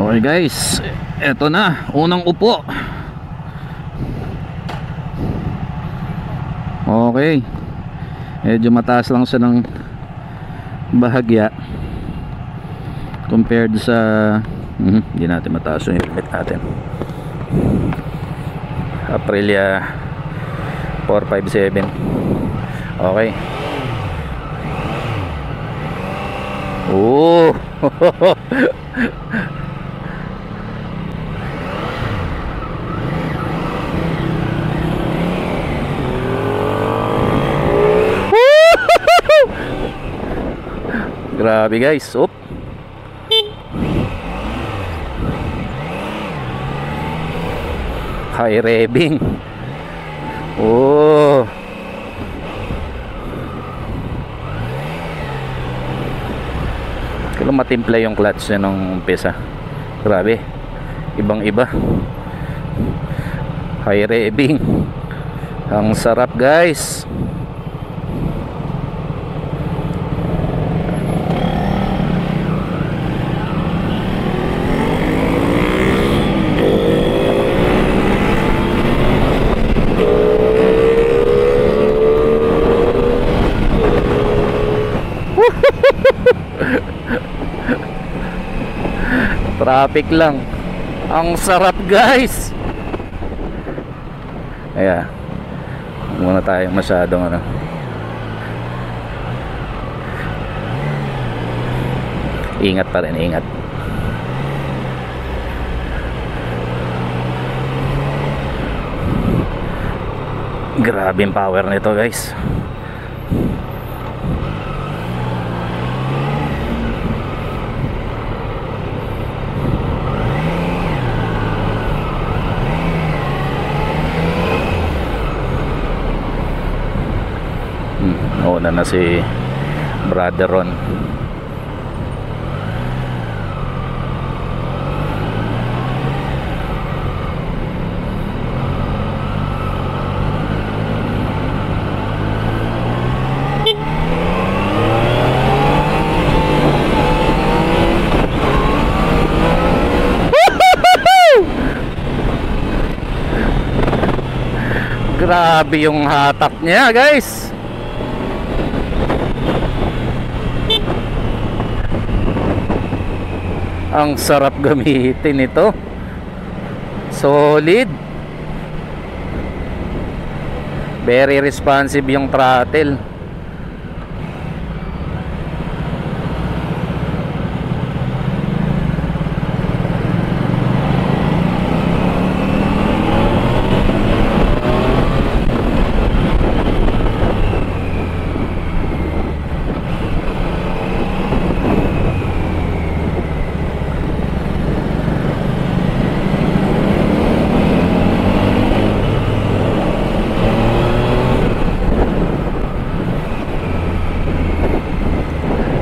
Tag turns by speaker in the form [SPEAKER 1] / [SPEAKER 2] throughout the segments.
[SPEAKER 1] Okay guys, eto na, unang upo. Okay, medyo mataas lang siya ng bahagya compared sa hindi natin mataas yung helmet natin. Aprilia 457. Okay. Oh. Grabe guys. Op. High revving. Oh. Kailan matimpla yung clutch niya nung umpisa. Grabe. Ibang iba. High revving. Ang sarap guys. Traffic lang. Ang sarap guys. Ayan. Muna tayo masyadong ano. Ingat pa rin, ingat. Grabe yung power nito guys. Una na si Brother Ron. Grabe yung hatak niya guys. Ang sarap gamitin ito. Solid. Very responsive yung throttle.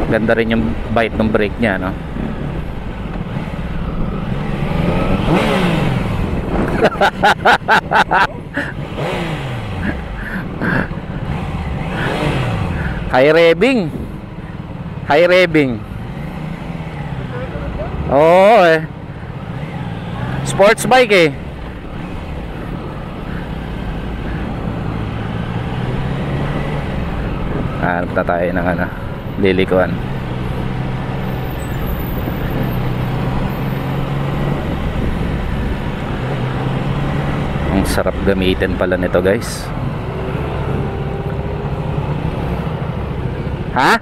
[SPEAKER 1] Ganda rin yung bite ng brake niya, no? High revving. High revving. Oo eh. Sports bike eh. Hanap na tayo ng ano, lilikuan. Ang sarap gamitin pala nito guys. Ha?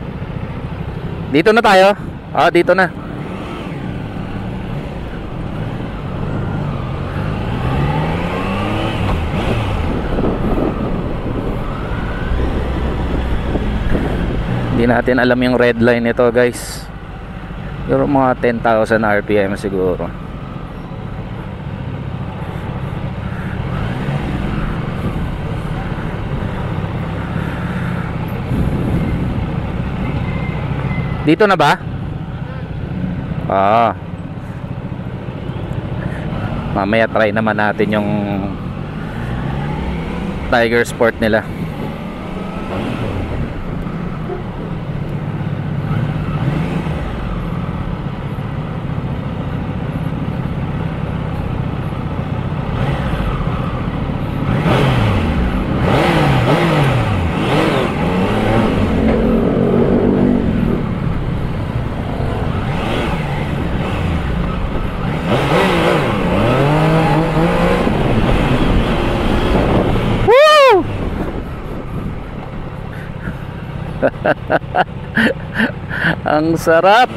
[SPEAKER 1] Dito na tayo? Ah, dito na. Hindi natin alam yung red line nito guys. Pero mga 10,000 RPM siguro. Dito na ba? Ah. Mamaya try naman natin yung Tiger Sport nila. Ang sarap.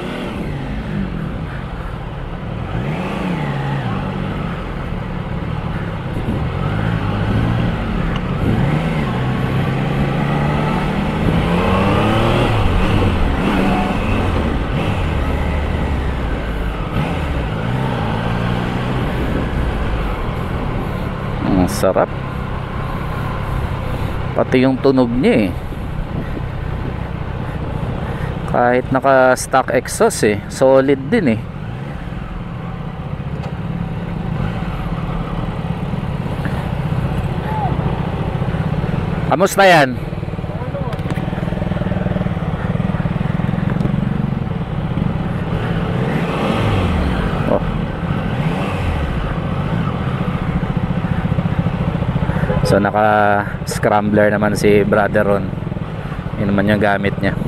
[SPEAKER 1] Ang sarap. Pati yung tunog niya eh. Kahit naka stock exhaust eh, solid din eh. Kamusta yan? Oh. So naka scrambler naman si brother Ron. Yun naman yung gamit niya.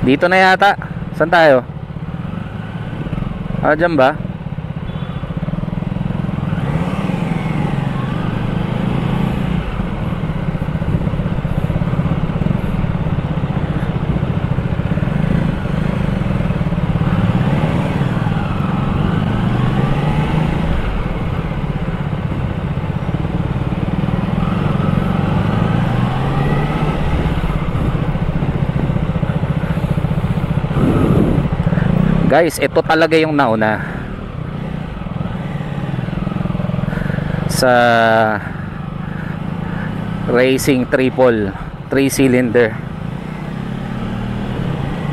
[SPEAKER 1] Dito na yata. Saan tayo? Ah, dyan ba? Guys, ito talaga yung nauna sa racing triple 3 cylinder,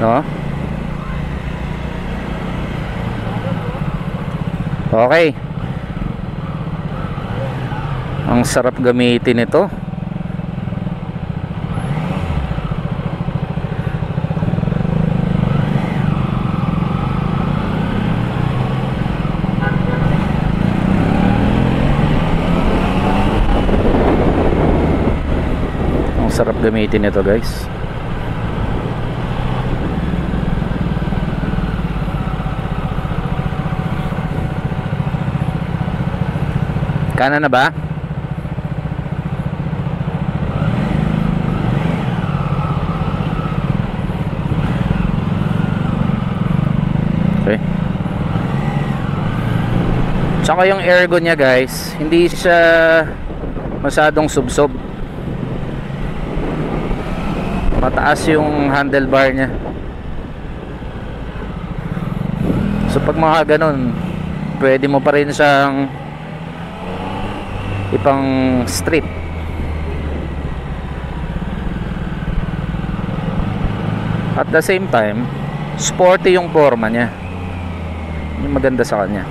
[SPEAKER 1] no? Okay. Ang sarap gamitin ito. Sarap gamitin ito, guys. Kanan na ba? Okay. Tsaka yung ergo niya, guys, hindi siya masyadong subsob. Mataas yung handlebar niya. So pag mga ganun, pwede mo pa rin siyang ipang street. At the same time, sporty yung forma niya. Yung maganda sa kanya.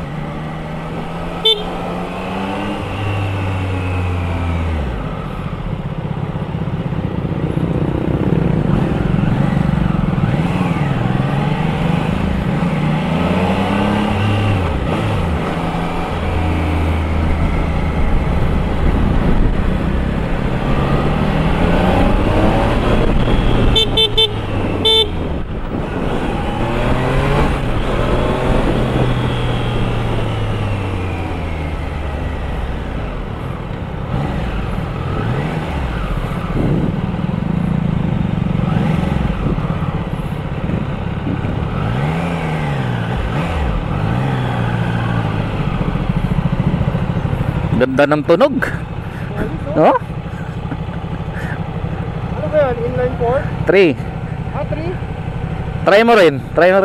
[SPEAKER 1] Ganda ng tunog, no?
[SPEAKER 2] Ano ba yan? Inline 4?
[SPEAKER 1] 3.
[SPEAKER 2] Ah, 3?
[SPEAKER 1] Try mo rin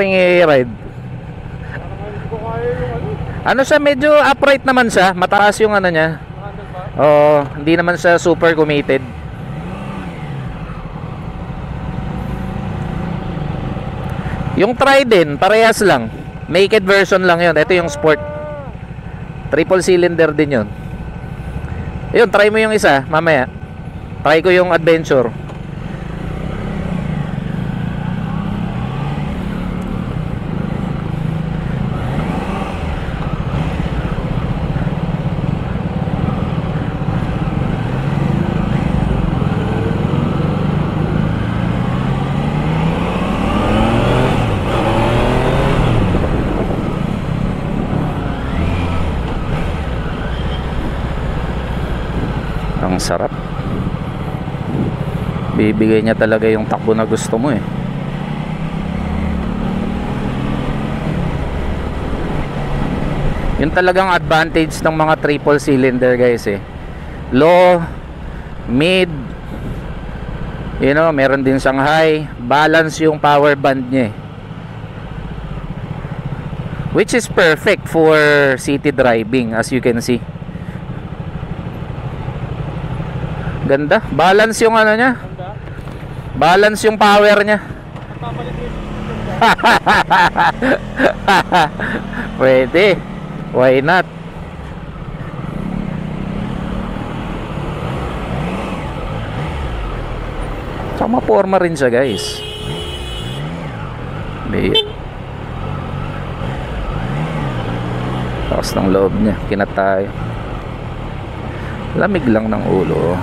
[SPEAKER 1] i-ride.
[SPEAKER 2] Hindi ko kaya yung ano.
[SPEAKER 1] Ano siya, medyo upright naman siya. Mataas yung ano niya.
[SPEAKER 2] Handlebar?
[SPEAKER 1] Oo, hindi naman siya super committed. Yung try din, parehas lang. Naked version lang yun. Ito yung sport. Triple cylinder din yun. Yun, try mo yung isa mamaya. Try ko yung adventure. Sarap. Bibigay niya talaga yung takbo na gusto mo eh. Yun talagang advantage ng mga triple cylinder guys eh. Low, mid, you know, meron din siyang high. Balance yung power band niya eh. Which is perfect for city driving as you can see. Ganda. Balance yung ano niya. Balance yung power niya. Pwede. Why not? Saka maporma rin siya guys. Tapos ng loob niya, kinatay. Lamig lang ng ulo.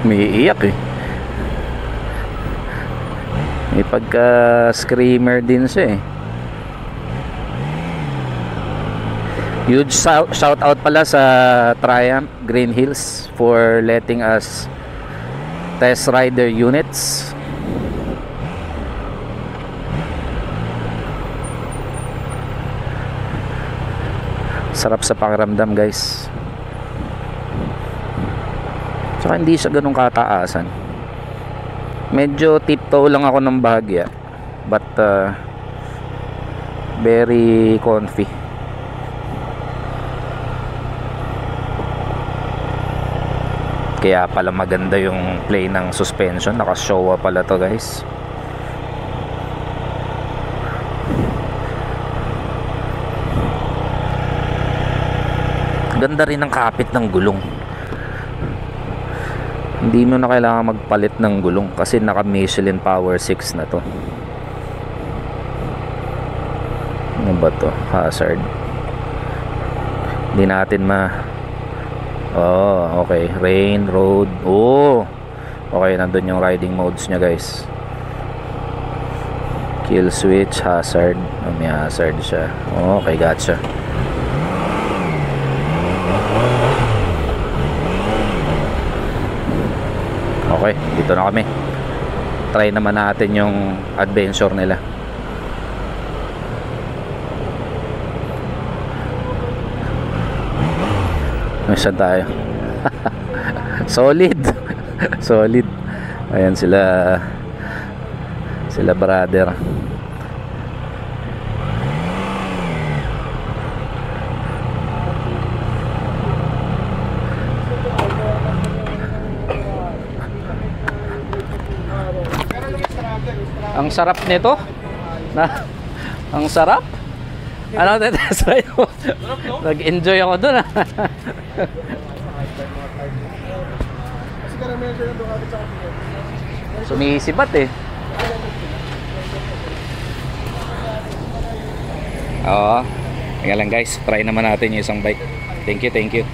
[SPEAKER 1] May iyak eh. May pagka screamer din siya eh. Huge shout out pala sa Triumph Green Hills for letting us test ride their units. Sarap sa pakiramdam guys. Tsaka hindi siya ganun kataasan. Medyo tiptoe lang ako ng bahagya, but very comfy. Kaya pala maganda yung play ng suspension. Naka-Showa pala to guys. Ganda rin ang kapit ng gulong. Hindi mo na kailangan magpalit ng gulong kasi naka Michelin Power 6 na to. Ano ba to? Hazard. Hindi natin oh, okay. Rain, road. Oh, okay, nandun yung riding modes nya guys. Kill switch, hazard. Oh, may hazard siya. Okay, gotcha. Okay, dito na kami. Try naman natin yung adventure nila. Saan tayo? Solid. Solid. Ayan sila brother. Ang sarap nito. Ang sarap. Ano test ride mo? Nag-enjoy ako dun ah. Sumisibat eh. Oo. Teka lang guys, try naman natin yung isang bike. Thank you, thank you.